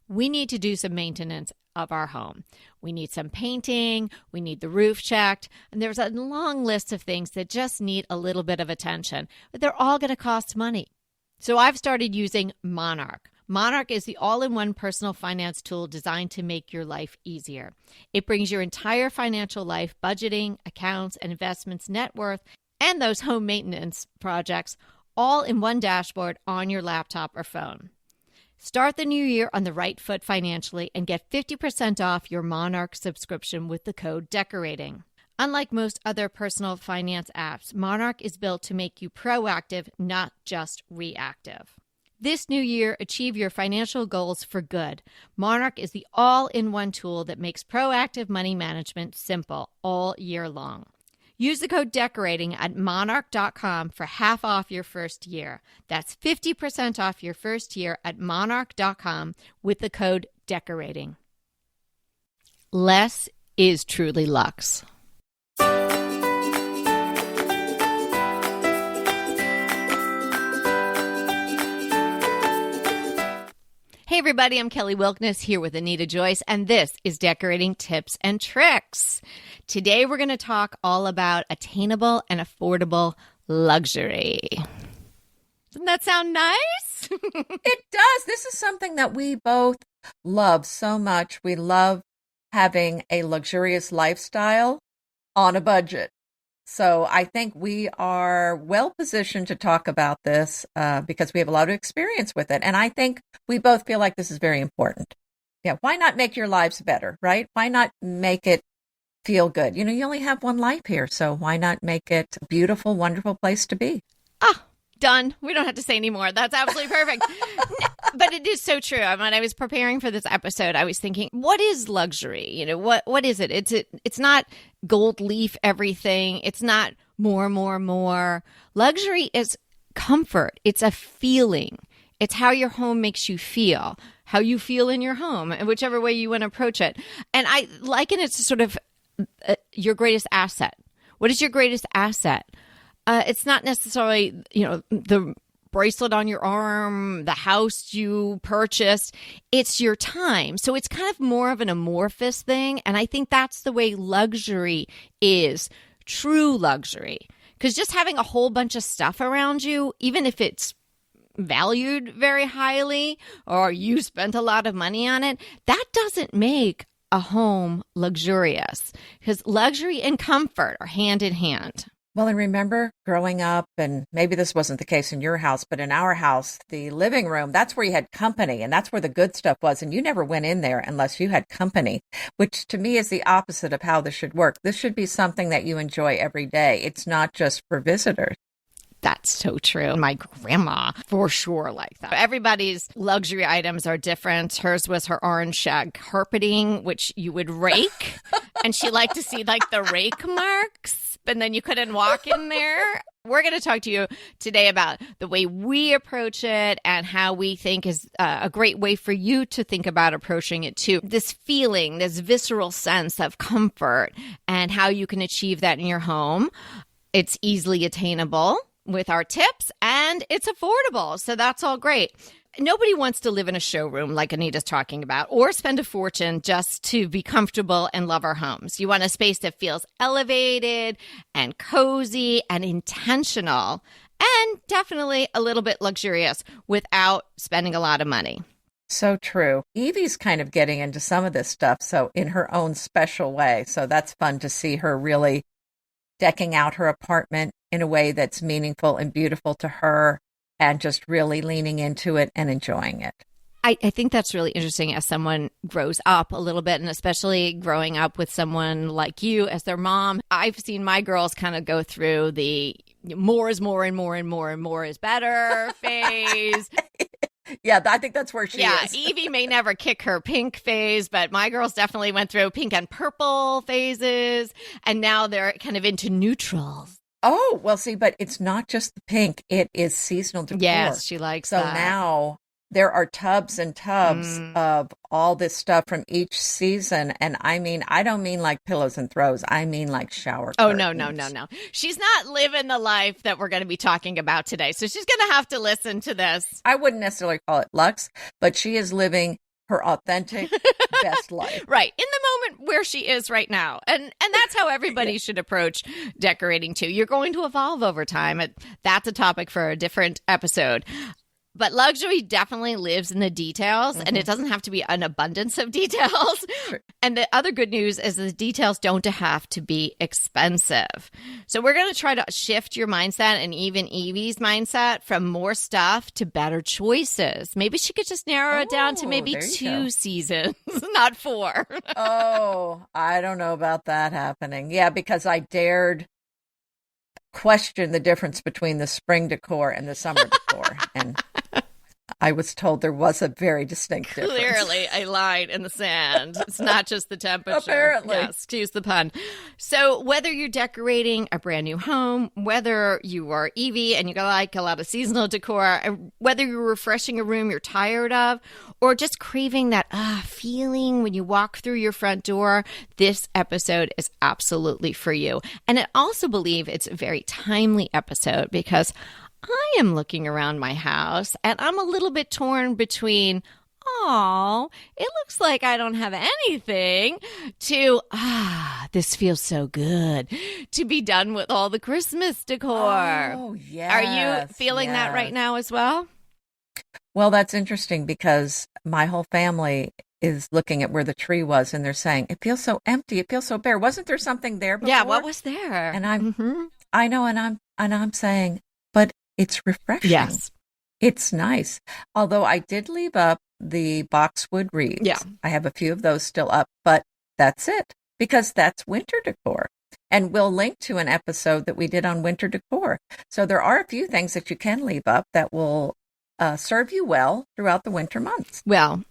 we need to do some maintenance of our home. We need some painting, we need the roof checked, and there's a long list of things that just need a little bit of attention, but they're all going to cost money. So I've started using Monarch. Monarch is the all-in-one personal finance tool designed to make your life easier. It brings your entire financial life, budgeting, accounts, and investments, net worth, and those home maintenance projects all in one dashboard on your laptop or phone. Start the new year on the right foot financially and get 50% off your Monarch subscription with the code DECORATING. Unlike most other personal finance apps, Monarch is built to make you proactive, not just reactive. This new year, achieve your financial goals for good. Monarch is the all-in-one tool that makes proactive money management simple all year long. Use the code DECORATING at monarch.com for half off your first year. That's 50% off your first year at monarch.com with the code DECORATING. Less is truly luxe. Hey everybody, I'm Kelly Wilkniss here with Anita Joyce, and this is Decorating Tips and Tricks. Today we're going to talk all about attainable and affordable luxury. Doesn't that sound nice? It does. This is something that we both love so much. We love having a luxurious lifestyle on a budget. So I think we are well positioned to talk about this because we have a lot of experience with it. And I think we both feel like this is very important. Yeah, why not make your lives better, right? Why not make it feel good? You know, you only have one life here, so why not make it a beautiful, wonderful place to be? Done. We don't have to say any more. That's absolutely perfect. But it is so true. When I was preparing for this episode, I was thinking, what is luxury? You know, what is it? It's not gold leaf everything. It's not more. Luxury is comfort. It's a feeling. It's how your home makes you feel, how you feel in your home, and whichever way you want to approach it. And I liken it to sort of your greatest asset. What is your greatest asset? It's not necessarily, the bracelet on your arm, the house you purchased. It's your time. So it's kind of more of an amorphous thing. And I think that's the way luxury is, true luxury. Because just having a whole bunch of stuff around you, even if it's valued very highly or you spent a lot of money on it, that doesn't make a home luxurious. Because luxury and comfort are hand in hand. Well, and remember growing up, and maybe this wasn't the case in your house, but in our house, the living room, that's where you had company, and that's where the good stuff was. And you never went in there unless you had company, which to me is the opposite of how this should work. This should be something that you enjoy every day. It's not just for visitors. That's so true. My grandma, for sure, like that. Everybody's luxury items are different. Hers was her orange shag carpeting, which you would rake. And she liked to see like the rake marks, and then you couldn't walk in there. We're going to talk to you today about the way we approach it and how we think is a great way for you to think about approaching it too. This feeling, this visceral sense of comfort, and how you can achieve that in your home. It's easily attainable with our tips, and it's affordable. So that's all great. Nobody wants to live in a showroom like Anita's talking about, or spend a fortune just to be comfortable and love our homes. You want a space that feels elevated and cozy and intentional, and definitely a little bit luxurious without spending a lot of money. So true. Evie's kind of getting into some of this stuff, so in her own special way. So that's fun to see her really decking out her apartment in a way that's meaningful and beautiful to her, and just really leaning into it and enjoying it. I think that's really interesting as someone grows up a little bit, and especially growing up with someone like you as their mom. I've seen my girls kind of go through the more is more and more and more and more is better phase. Yeah, I think that's where she is. Evie may never kick her pink phase, but my girls definitely went through pink and purple phases, and now they're kind of into neutrals. Oh, well, see, but it's not just the pink. It is seasonal decor. Yes, she likes that. So now there are tubs and tubs of all this stuff from each season. And I mean, I don't mean like pillows and throws. I mean like shower curtains. No. She's not living the life that we're going to be talking about today. So she's going to have to listen to this. I wouldn't necessarily call it luxe, but she is living her authentic best life. Right. In the moment where she is right now. And that's how everybody should approach decorating too. You're going to evolve over time. That's a topic for a different episode. But luxury definitely lives in the details, and it doesn't have to be an abundance of details. Sure. And the other good news is the details don't have to be expensive. So we're going to try to shift your mindset, and even Evie's mindset, from more stuff to better choices. Maybe she could just narrow it down to maybe 2 seasons, not 4. I don't know about that happening. Yeah, because I dared question the difference between the spring decor and the summer decor. And I was told there was a very distinct difference. Clearly a line in the sand. It's not just the temperature. Apparently. Yes, excuse the pun. So whether you're decorating a brand new home, whether you are Evie and you like a lot of seasonal decor, whether you're refreshing a room you're tired of, or just craving that feeling when you walk through your front door, this episode is absolutely for you. And I also believe it's a very timely episode because I am looking around my house and I'm a little bit torn between, it looks like I don't have anything, to, this feels so good to be done with all the Christmas decor. Oh, yes. Are you feeling that right now as well? Well, that's interesting because my whole family is looking at where the tree was and they're saying, it feels so empty. It feels so bare. Wasn't there something there before? Yeah, what was there? And I know, and I'm saying, but it's refreshing. Yes. It's nice. Although I did leave up the boxwood wreaths. Yeah. I have a few of those still up, but that's it because that's winter decor. And we'll link to an episode that we did on winter decor. So there are a few things that you can leave up that will serve you well throughout the winter months. Well,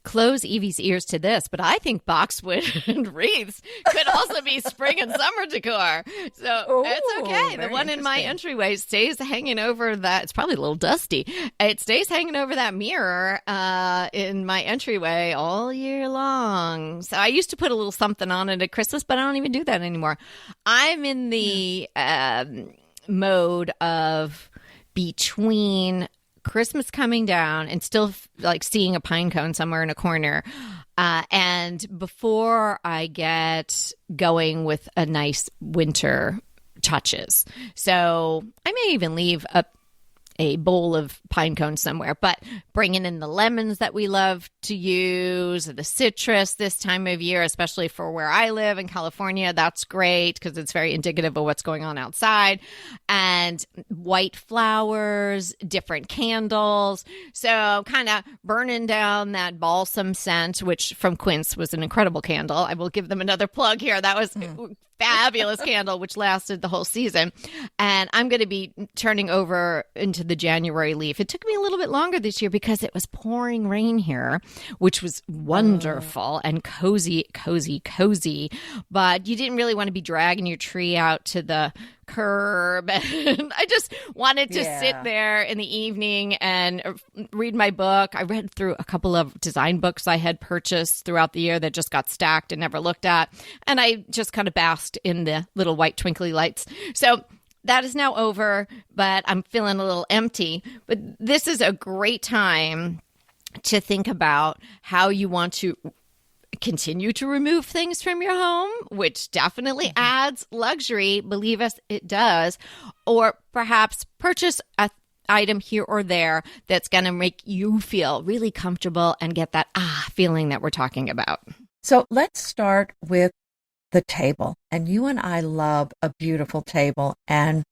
close Evie's ears to this, but I think boxwood and wreaths could also be spring and summer decor. So it's okay. The one in my entryway stays hanging over that. It's probably a little dusty. It stays hanging over that mirror in my entryway all year long. So I used to put a little something on it at Christmas, but I don't even do that anymore. I'm in the mode of between Christmas coming down and still like seeing a pine cone somewhere in a corner. And before I get going with a nice winter touches. So I may even leave a bowl of pine cones somewhere, but bringing in the lemons that we love to use, the citrus this time of year, especially for where I live in California, that's great because it's very indicative of what's going on outside, and white flowers, different candles. So kind of burning down that balsam scent, which from Quince was an incredible candle. I will give them another plug here. That was fabulous candle, which lasted the whole season. And I'm going to be turning over into the January leaf. It took me a little bit longer this year because it was pouring rain here, which was wonderful and cozy. But you didn't really want to be dragging your tree out to the curb. And I just wanted to sit there in the evening and read my book. I read through a couple of design books I had purchased throughout the year that just got stacked and never looked at. And I just kind of basked in the little white twinkly lights. So that is now over, but I'm feeling a little empty. But this is a great time to think about how you want to continue to remove things from your home, which definitely adds luxury. Believe us, it does. Or perhaps purchase a item here or there that's going to make you feel really comfortable and get that feeling that we're talking about. So let's start with the table. And you and I love a beautiful table. And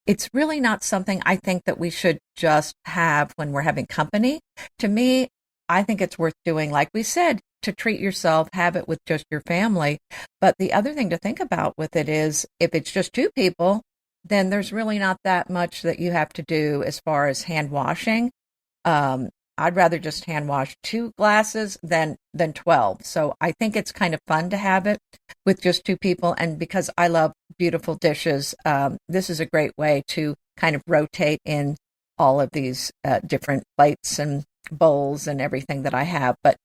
it's really not something I think that we should just have when we're having company. To me, I think it's worth doing, like we said, to treat yourself, have it with just your family. But the other thing to think about with it is if it's just 2 people, then there's really not that much that you have to do as far as hand washing. I'd rather just hand wash 2 glasses than 12. So I think it's kind of fun to have it with just 2 people. And because I love beautiful dishes, this is a great way to kind of rotate in all of these different plates and bowls and everything that I have. But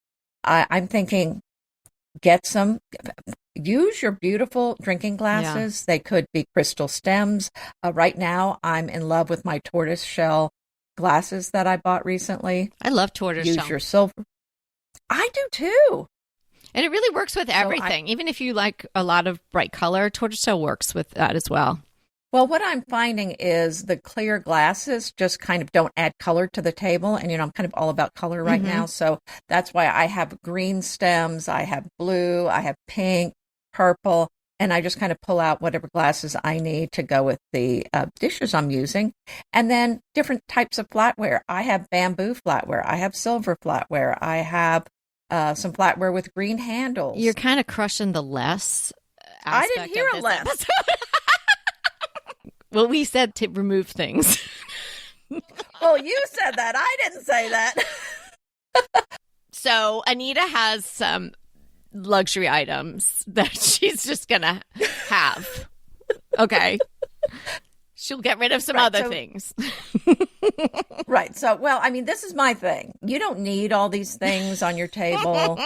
I'm thinking, use your beautiful drinking glasses. Yeah. They could be crystal stems. Right now, I'm in love with my tortoise shell glasses that I bought recently. I love tortoise shell. Use your silver. I do too. And it really works with everything. Even if you like a lot of bright color, tortoiseshell works with that as well. Well, what I'm finding is the clear glasses just kind of don't add color to the table. And, I'm kind of all about color right now. So that's why I have green stems, I have blue, I have pink, purple, and I just kind of pull out whatever glasses I need to go with the dishes I'm using. And then different types of flatware. I have bamboo flatware. I have silver flatware. I have some flatware with green handles. You're kind of crushing the less aspect. I didn't hear a less. Well, we said to remove things. Well, you said that. I didn't say that. So Anita has some luxury items that she's just going to have. Okay. She'll get rid of some other things. Right. So, this is my thing. You don't need all these things on your table.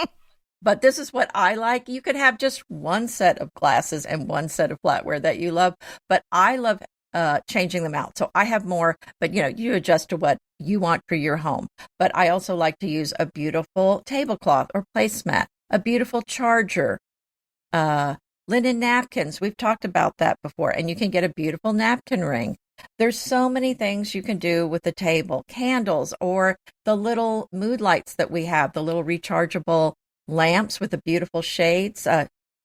But this is what I like. You could have just one set of glasses and one set of flatware that you love. But I love changing them out. So I have more, but you adjust to what you want for your home. But I also like to use a beautiful tablecloth or placemat, a beautiful charger, linen napkins. We've talked about that before. And you can get a beautiful napkin ring. There's so many things you can do with the table, candles, or the little mood lights that we have, the little rechargeable lamps with the beautiful shades.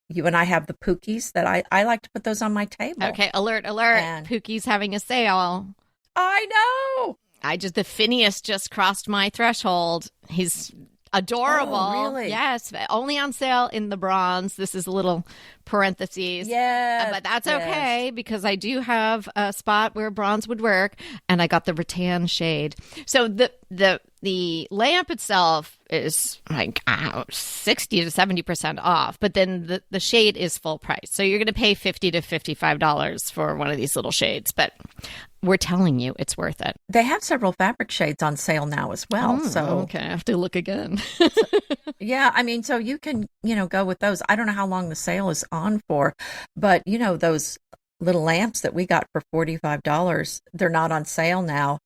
You and I have the Pookies that I like to put those on my table. Okay, alert. And Pookie's having a sale. I know. The Phineas just crossed my threshold. He's adorable. Oh, really? Yes, only on sale in the bronze. This is a little parentheses. Yeah, but that's okay because I do have a spot where bronze would work, and I got the rattan shade. So the lamp itself is like 60 to 70% off, but then the shade is full price. So you're going to pay $50 to $55 for one of these little shades, but we're telling you it's worth it. They have several fabric shades on sale now as well. Okay, I have to look again. Yeah, so you can, go with those. I don't know how long the sale is on for, but those little lamps that we got for $45, they're not on sale now.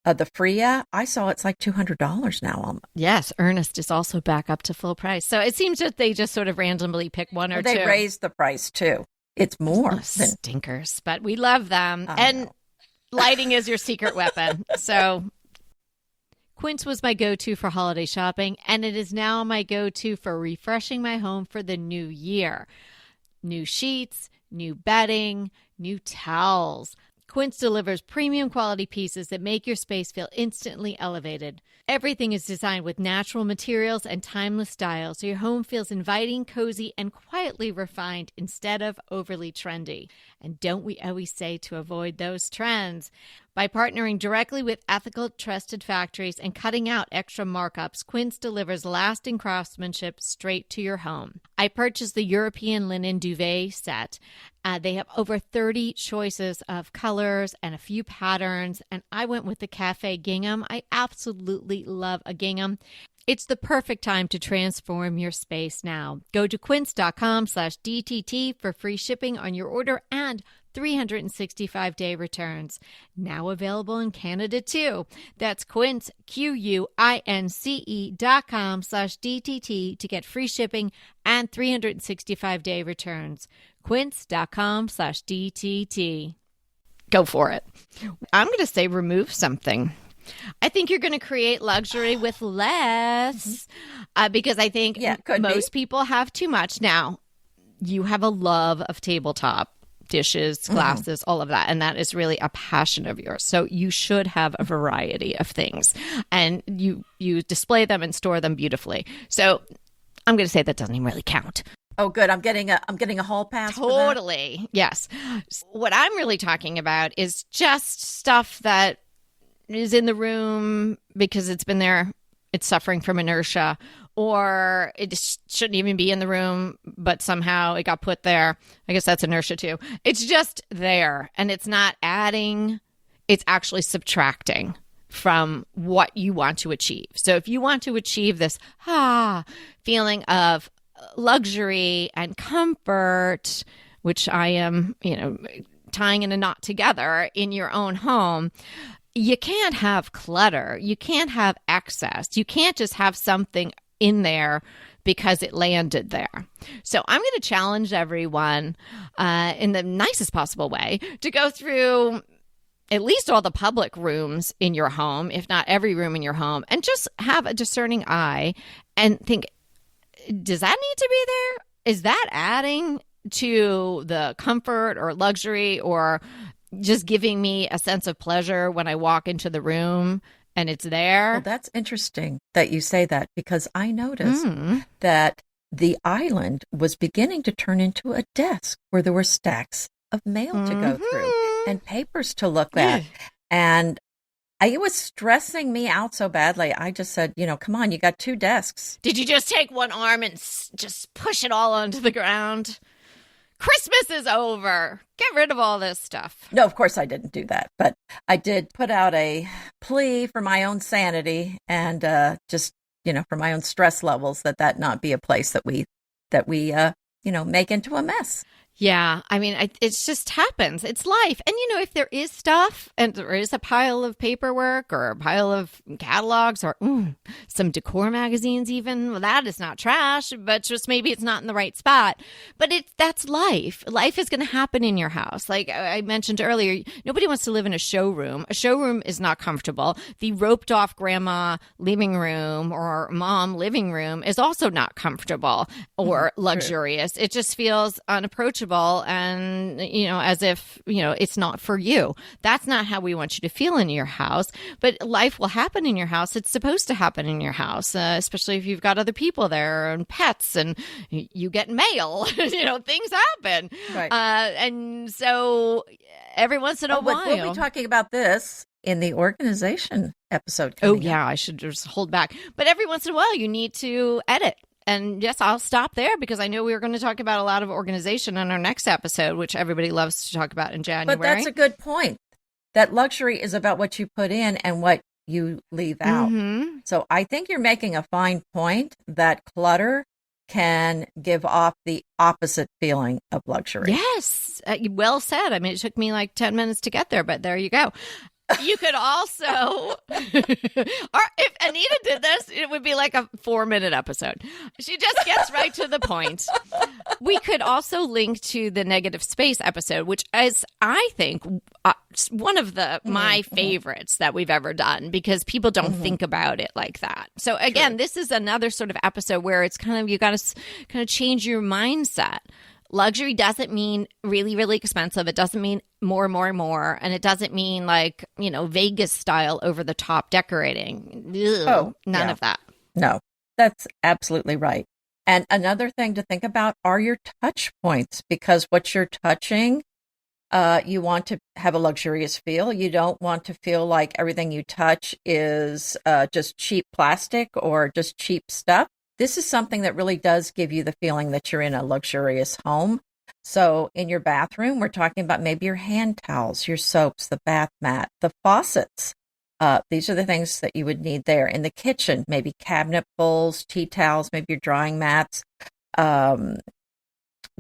The Freya, I saw it's like $200 now. Yes, Ernest is also back up to full price. So it seems that they just sort of randomly pick one or two. They raised the price too. It's more than stinkers, but we love them. And lighting is your secret weapon. So Quince was my go-to for holiday shopping, and it is now my go-to for refreshing my home for the new year. New sheets, new bedding, new towels. Quince delivers premium quality pieces that make your space feel instantly elevated. Everything is designed with natural materials and timeless styles, so your home feels inviting, cozy, and quietly refined instead of overly trendy. And don't we always say to avoid those trends? By partnering directly with ethical, trusted factories and cutting out extra markups, Quince delivers lasting craftsmanship straight to your home. I purchased the European linen duvet set. They have over 30 choices of colors and a few patterns, and I went with the cafe gingham. I absolutely love a gingham. It's the perfect time to transform your space now. Go to quince.com/DTT for free shipping on your order and 365-day returns. Now available in Canada too. That's Quince, QUINCE.com/DTT to get free shipping and 365-day returns. Quince.com/DTT. Go for it. I'm going to say remove something. I think you're going to create luxury with less because I think most people have too much. Now, you have a love of tabletop dishes, glasses, all of that. And that is really a passion of yours. So you should have a variety of things and you display them and store them beautifully. So I'm going to say that doesn't even really count. Oh, good. I'm getting a hall pass. Totally. For that? Yes. What I'm really talking about is just stuff that is in the room because it's been there, it's suffering from inertia, or it shouldn't even be in the room, but somehow it got put there. I guess that's inertia too. It's just there, and it's not adding, it's actually subtracting from what you want to achieve. So if you want to achieve this feeling of luxury and comfort, which I am, tying in a knot together in your own home, you can't have clutter. You can't have excess. You can't just have something in there because it landed there. So I'm going to challenge everyone in the nicest possible way to go through at least all the public rooms in your home, if not every room in your home, and just have a discerning eye and think, does that need to be there? Is that adding to the comfort or luxury or just giving me a sense of pleasure when I walk into the room and it's there? Well, that's interesting that you say that, because I noticed that the island was beginning to turn into a desk where there were stacks of mail to go through and papers to look at. And it was stressing me out so badly. I just said, come on, you got 2 desks. Did you just take one arm and just push it all onto the ground? Christmas is over. Get rid of all this stuff. No, of course I didn't do that. But I did put out a plea for my own sanity and just, for my own stress levels, that not be a place that we make into a mess. Yeah, I mean, it just happens. It's life. And, if there is stuff and there is a pile of paperwork or a pile of catalogs or some decor magazines even, well, that is not trash, but just maybe it's not in the right spot. But that's life. Life is going to happen in your house. Like I mentioned earlier, nobody wants to live in a showroom. A showroom is not comfortable. The roped off grandma living room or mom living room is also not comfortable or luxurious. It just feels unapproachable and, as if, it's not for you. That's not how we want you to feel in your house. But life will happen in your house. It's supposed to happen in your house, especially if you've got other people there and pets and you get mail. Things happen. Right. And so every once in a while. We'll be talking about this in the organization episode. Yeah, I should just hold back. But every once in a while, you need to edit. And yes, I'll stop there because I know we were going to talk about a lot of organization in our next episode, which everybody loves to talk about in January. But that's a good point. That luxury is about what you put in and what you leave out. So I think you're making a fine point that clutter can give off the opposite feeling of luxury. Yes. Well said. I mean, it took me like 10 minutes to get there, but there you go. You could also, or if Anita did this, it would be like a 4-minute episode. She just gets right to the point. We could also link to the negative space episode, which is, I think, one of my favorites that we've ever done because people don't think about it like that. So again, this is another sort of episode where it's kind of, you got to kind of change your mindset. Luxury doesn't mean really, really expensive. It doesn't mean more. And it doesn't mean like, Vegas style over the top decorating. None of that. No, that's absolutely right. And another thing to think about are your touch points, because what you're touching, you want to have a luxurious feel. You don't want to feel like everything you touch is just cheap plastic or just cheap stuff. This is something that really does give you the feeling that you're in a luxurious home. So in your bathroom, we're talking about maybe your hand towels, your soaps, the bath mat, the faucets. These are the things that you would need there. In the kitchen, maybe cabinet bowls, tea towels, maybe your drying mats,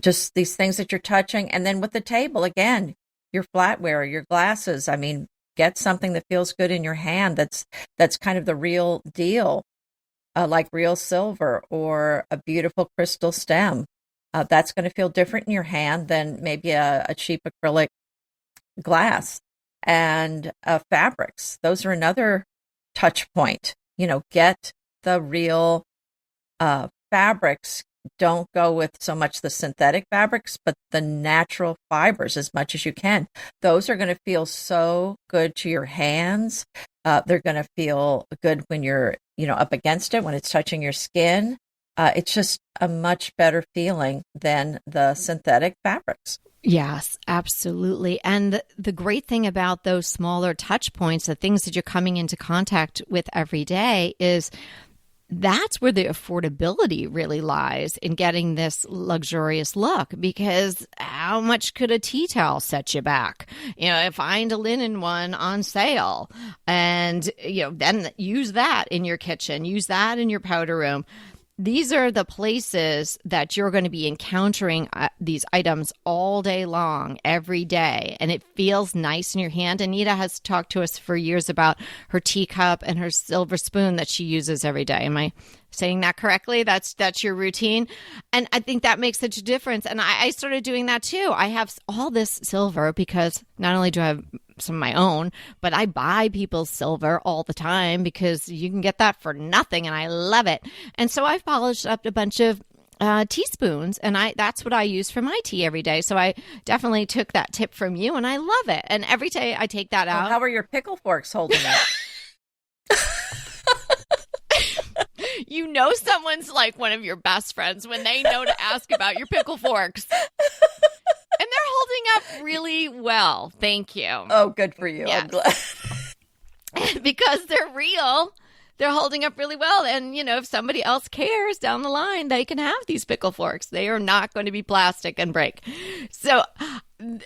just these things that you're touching. And then with the table, again, your flatware, your glasses. I mean, get something that feels good in your hand. That's kind of the real deal. Like real silver or a beautiful crystal stem. That's going to feel different in your hand than maybe a cheap acrylic glass. And fabrics, those are another touch point. Get the real fabrics. Don't go with so much the synthetic fabrics, but the natural fibers as much as you can. Those are going to feel so good to your hands. They're going to feel good when you're, up against it, when it's touching your skin. It's just a much better feeling than the synthetic fabrics. Yes, absolutely. And the great thing about those smaller touch points, the things that you're coming into contact with every day, is that's where the affordability really lies in getting this luxurious look, because how much could a tea towel set you back? Find a linen one on sale and, then use that in your kitchen, use that in your powder room. These are the places that you're going to be encountering these items all day long, every day. And it feels nice in your hand. Anita has talked to us for years about her teacup and her silver spoon that she uses every day. Am I saying that correctly? That's your routine. And I think that makes such a difference. And I started doing that too. I have all this silver because not only do I have some of my own, but I buy people's silver all the time because you can get that for nothing and I love it. And so I've polished up a bunch of teaspoons, and that's what I use for my tea every day. So I definitely took that tip from you, and I love it. And every day I take that out. How are your pickle forks holding up? You know someone's like one of your best friends when they know to ask about your pickle forks. And they're holding up really well. Thank you. Oh, good for you. Yes. I'm glad. Because they're real. They're holding up really well. And, if somebody else cares down the line, they can have these pickle forks. They are not going to be plastic and break. So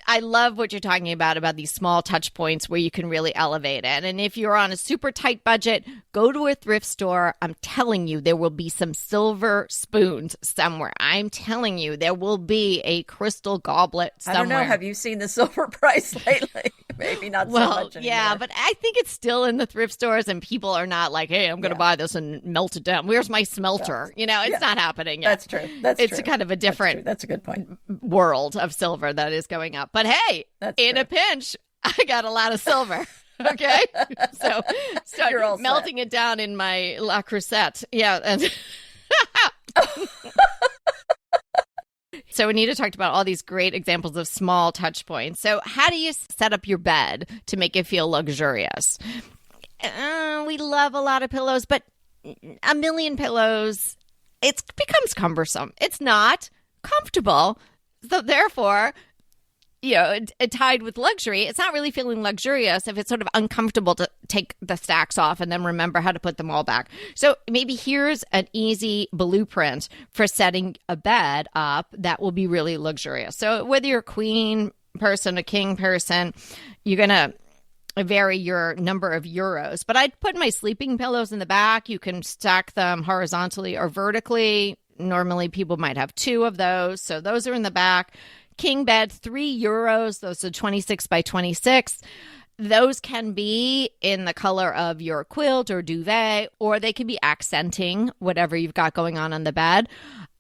I love what you're talking about these small touch points where you can really elevate it. And if you're on a super tight budget, go to a thrift store. I'm telling you, there will be some silver spoons somewhere. I'm telling you, there will be a crystal goblet somewhere. I don't know. Have you seen the silver price lately? Maybe not so much anymore. Yeah, but I think it's still in the thrift stores and people are not like, hey, I'm going to buy this and melt it down. Where's my smelter? It's not happening yet. That's true. It's kind of a different That's a good point. World of silver that is going up. But hey, in a pinch, I got a lot of silver. Okay? So start melting it down in my La Crusette. Yeah. And So Anita talked about all these great examples of small touch points. So how do you set up your bed to make it feel luxurious? We love a lot of pillows, but a million pillows, it becomes cumbersome. It's not comfortable. So therefore, tied with luxury, it's not really feeling luxurious if it's sort of uncomfortable to take the stacks off and then remember how to put them all back. So maybe here's an easy blueprint for setting a bed up that will be really luxurious. So whether you're a queen person, a king person, you're going to vary your number of euros. But I'd put my sleeping pillows in the back. You can stack them horizontally or vertically. Normally people might have 2 of those. So those are in the back. King bed, €3. Those are 26 by 26. Those can be in the color of your quilt or duvet, or they can be accenting whatever you've got going on the bed.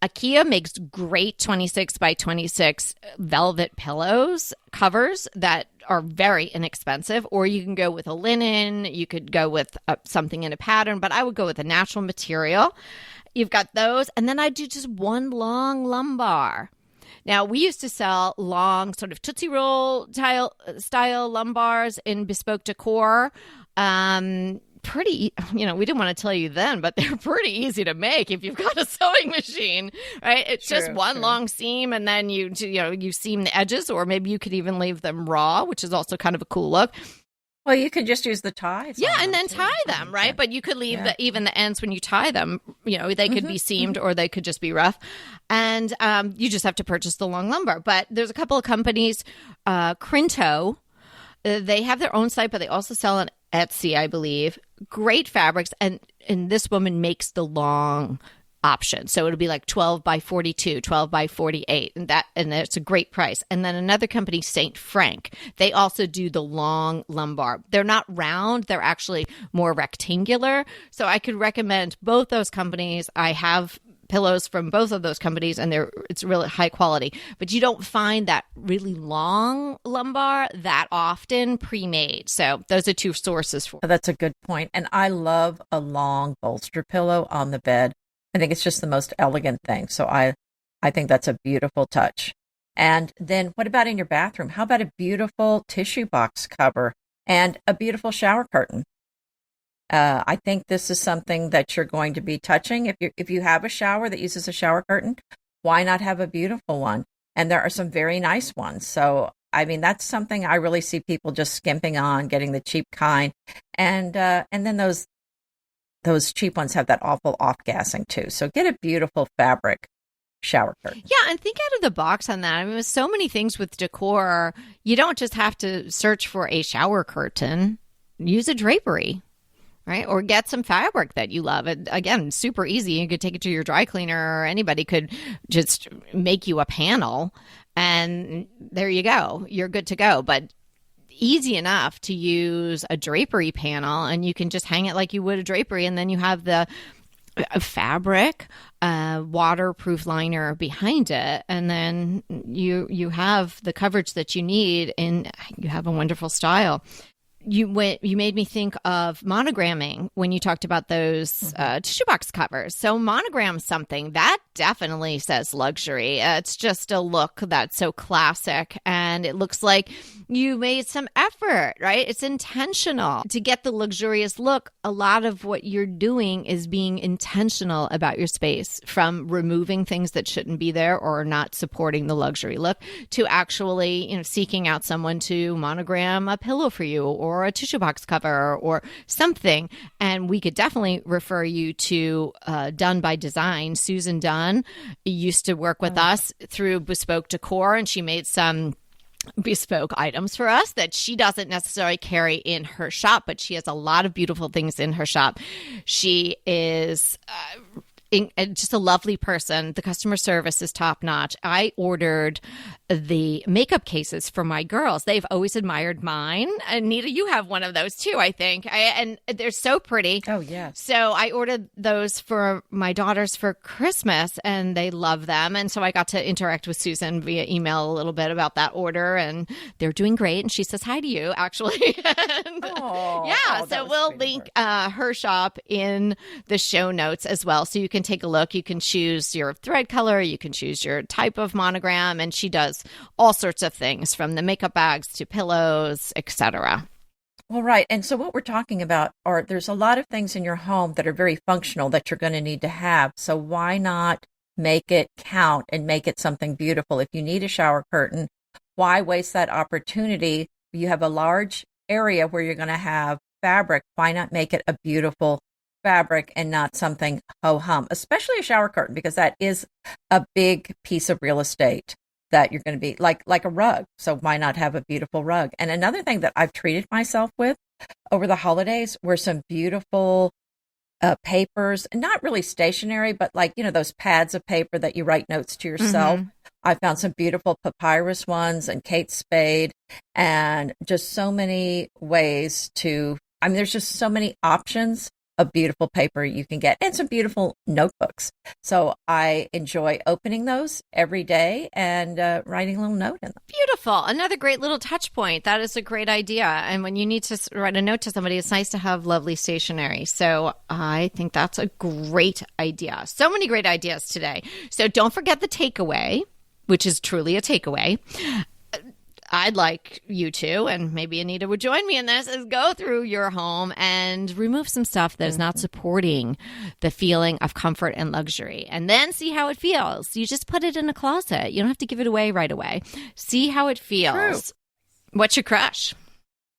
IKEA makes great 26 by 26 velvet pillows covers that are very inexpensive, or you can go with a linen. You could go with something in a pattern, but I would go with a natural material. You've got those. And then I do just one long lumbar. Now, we used to sell long sort of Tootsie Roll style lumbars in bespoke decor. Pretty, we didn't want to tell you then, but they're pretty easy to make if you've got a sewing machine, right? It's just one long seam, and then you seam the edges, or maybe you could even leave them raw, which is also kind of a cool look. Well, you could just use the ties. Yeah, and then tie them, right? But you could leave even the ends when you tie them. They could be seamed or they could just be rough. And you just have to purchase the long lumbar. But there's a couple of companies, Crinto, they have their own site, but they also sell on Etsy, I believe. Great fabrics. And this woman makes the long option. So it'll be like 12 by 42, 12 by 48. And it's a great price. And then another company, St. Frank, they also do the long lumbar. They're not round. They're actually more rectangular. So I could recommend both those companies. I have pillows from both of those companies, and it's really high quality. But you don't find that really long lumbar that often pre-made. So those are 2 sources for it. That's a good point. And I love a long bolster pillow on the bed. I think it's just the most elegant thing. So I think that's a beautiful touch. And then what about in your bathroom? How about a beautiful tissue box cover and a beautiful shower curtain? I think this is something that you're going to be touching. If you have a shower that uses a shower curtain, why not have a beautiful one? And there are some very nice ones. So, that's something I really see people just skimping on, getting the cheap kind. And then those cheap ones have that awful off-gassing too. So get a beautiful fabric shower curtain. Yeah, and think out of the box on that. With so many things with decor, you don't just have to search for a shower curtain. Use a drapery, right? Or get some fabric that you love. And again, super easy. You could take it to your dry cleaner, or anybody could just make you a panel. And there you go. You're good to go. But easy enough to use a drapery panel, and you can just hang it like you would a drapery, and then you have the a fabric, waterproof liner behind it, and then you have the coverage that you need, and you have a wonderful style. You made me think of monogramming when you talked about those tissue box covers. So monogram something that definitely says luxury. It's just a look that's so classic, and it looks like you made some effort, right? It's intentional to get the luxurious look. A lot of what you're doing is being intentional about your space, from removing things that shouldn't be there or not supporting the luxury look, to actually, seeking out someone to monogram a pillow for you, or a tissue box cover, or something. And we could definitely refer you to Done by Design. Susan Dunn used to work with us through Bespoke Decor, and she made some bespoke items for us that she doesn't necessarily carry in her shop, but she has a lot of beautiful things in her shop. She is just a lovely person. The customer service is top notch. I ordered the makeup cases for my girls. They've always admired mine. Anita, you have one of those too, I think. And they're so pretty. Oh, yes. So I ordered those for my daughters for Christmas, and they love them. And so I got to interact with Susan via email a little bit about that order, and they're doing great. And she says hi to you, actually. So we'll link her shop in the show notes as well. So you can take a look. You can choose your thread color. You can choose your type of monogram. And she does all sorts of things, from the makeup bags to pillows, etc. Well, right. And so what we're talking about are, there's a lot of things in your home that are very functional that you're going to need to have. So why not make it count and make it something beautiful? If you need a shower curtain, why waste that opportunity? You have a large area where you're going to have fabric. Why not make it a beautiful fabric and not something ho-hum, especially a shower curtain, because that is a big piece of real estate that you're going to be like a rug. So why not have a beautiful rug? And another thing that I've treated myself with over the holidays were some beautiful papers, not really stationery, but those pads of paper that you write notes to yourself. I found some beautiful papyrus ones and Kate Spade, and just so many ways there's just so many options of beautiful paper you can get, and some beautiful notebooks. So I enjoy opening those every day and writing a little note in them. Beautiful. Another great little touch point. That is a great idea. And when you need to write a note to somebody, it's nice to have lovely stationery. So I think that's a great idea. So many great ideas today. So don't forget the takeaway, which is truly a takeaway. I'd like you to, and maybe Anita would join me in this, is go through your home and remove some stuff that is not supporting the feeling of comfort and luxury, and then see how it feels. You just put it in a closet. You don't have to give it away right away. See how it feels. True. What's your crush?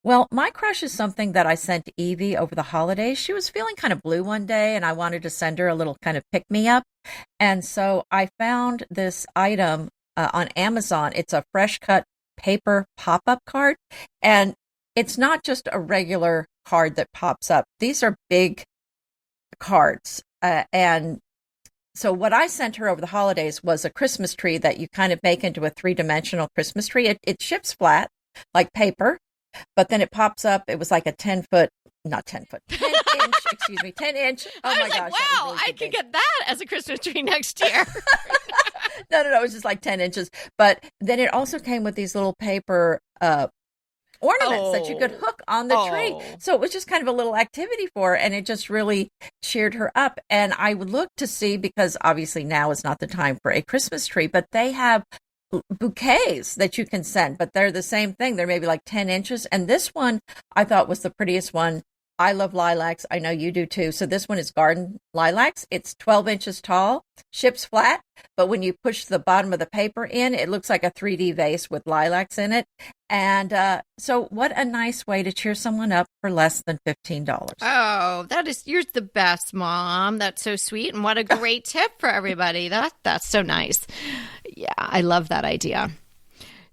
Well, my crush is something that I sent Evie over the holidays. She was feeling kind of blue one day, and I wanted to send her a little kind of pick-me-up. And so I found this item on Amazon. It's a fresh cut paper pop-up card, and it's not just a regular card that pops up. These are big cards, and so what I sent her over the holidays was a Christmas tree that you kind of make into a three-dimensional Christmas tree. It ships flat like paper, but then it pops up. It was like a 10 inch, excuse me, 10 inch. Oh my gosh. Wow, really I could get that as a Christmas tree next year. No, it was just like 10 inches. But then it also came with these little paper ornaments that you could hook on the tree. So it was just kind of a little activity for her, and it just really cheered her up. And I would look to see, because obviously now is not the time for a Christmas tree, but they have bouquets that you can send, but they're the same thing. They're maybe like 10 inches. And this one I thought was the prettiest one. I love lilacs. I know you do too. So this one is garden lilacs. It's 12 inches tall, ships flat, but when you push the bottom of the paper in, it looks like a 3D vase with lilacs in it. And so what a nice way to cheer someone up for less than $15. Oh, you're the best, Mom. That's so sweet. And what a great tip for everybody. That's so nice. Yeah, I love that idea.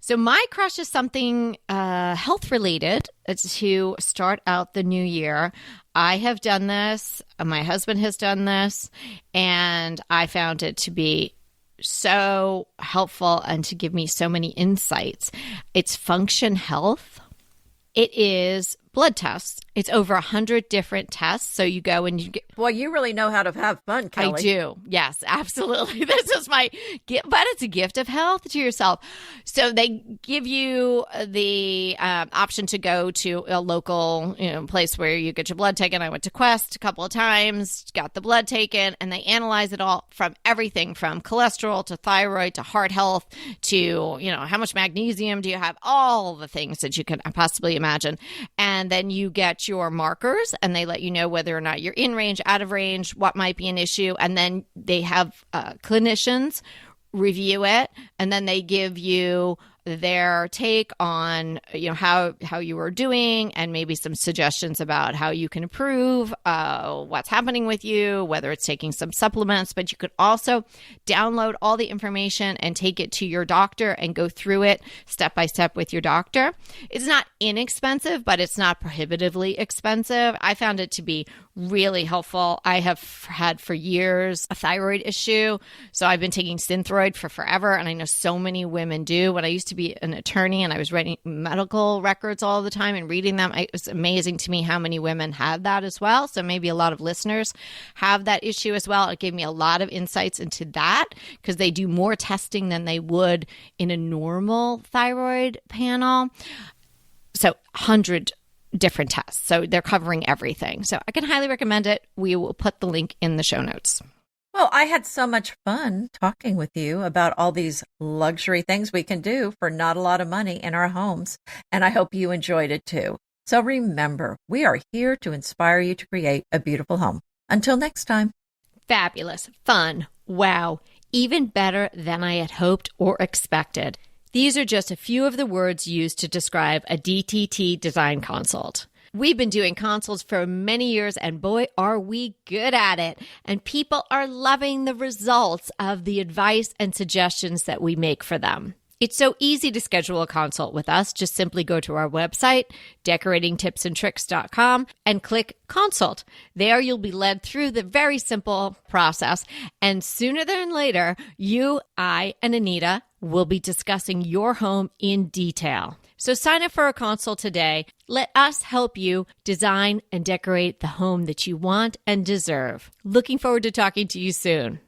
So my crush is something health related to start out the new year. I have done this. My husband has done this, and I found it to be so helpful and to give me so many insights. It's Function Health. It is blood tests. It's over 100 different tests. So you go and you get... Boy, you really know how to have fun, Kelly. I do. Yes, absolutely. This is my gift, but it's a gift of health to yourself. So they give you the option to go to a local place where you get your blood taken. I went to Quest a couple of times, got the blood taken, and they analyze it all from everything from cholesterol to thyroid to heart health to, how much magnesium do you have, all the things that you can possibly imagine. And then you get your markers and they let you know whether or not you're in range, out of range, what might be an issue. And then they have clinicians review it, and then they give you their take on how you are doing and maybe some suggestions about how you can improve what's happening with you, whether it's taking some supplements. But you could also download all the information and take it to your doctor and go through it step by step with your doctor. It's not inexpensive, but it's not prohibitively expensive. I found it to be really helpful. I have had for years a thyroid issue, so I've been taking Synthroid for forever, and I know so many women do. When I used to be an attorney and I was writing medical records all the time and reading them, it was amazing to me how many women have that as well. So maybe a lot of listeners have that issue as well. It gave me a lot of insights into that because they do more testing than they would in a normal thyroid panel. So 100 different tests. So they're covering everything. So I can highly recommend it. We will put the link in the show notes. Well, I had so much fun talking with you about all these luxury things we can do for not a lot of money in our homes. And I hope you enjoyed it too. So remember, we are here to inspire you to create a beautiful home. Until next time. Fabulous, fun, wow, even better than I had hoped or expected. These are just a few of the words used to describe a DTT design consult. We've been doing consults for many years, and boy, are we good at it. And people are loving the results of the advice and suggestions that we make for them. It's so easy to schedule a consult with us. Just simply go to our website, decoratingtipsandtricks.com, and click consult. There you'll be led through the very simple process. And sooner than later, you, I, and Anita will be discussing your home in detail. So sign up for a consult today. Let us help you design and decorate the home that you want and deserve. Looking forward to talking to you soon.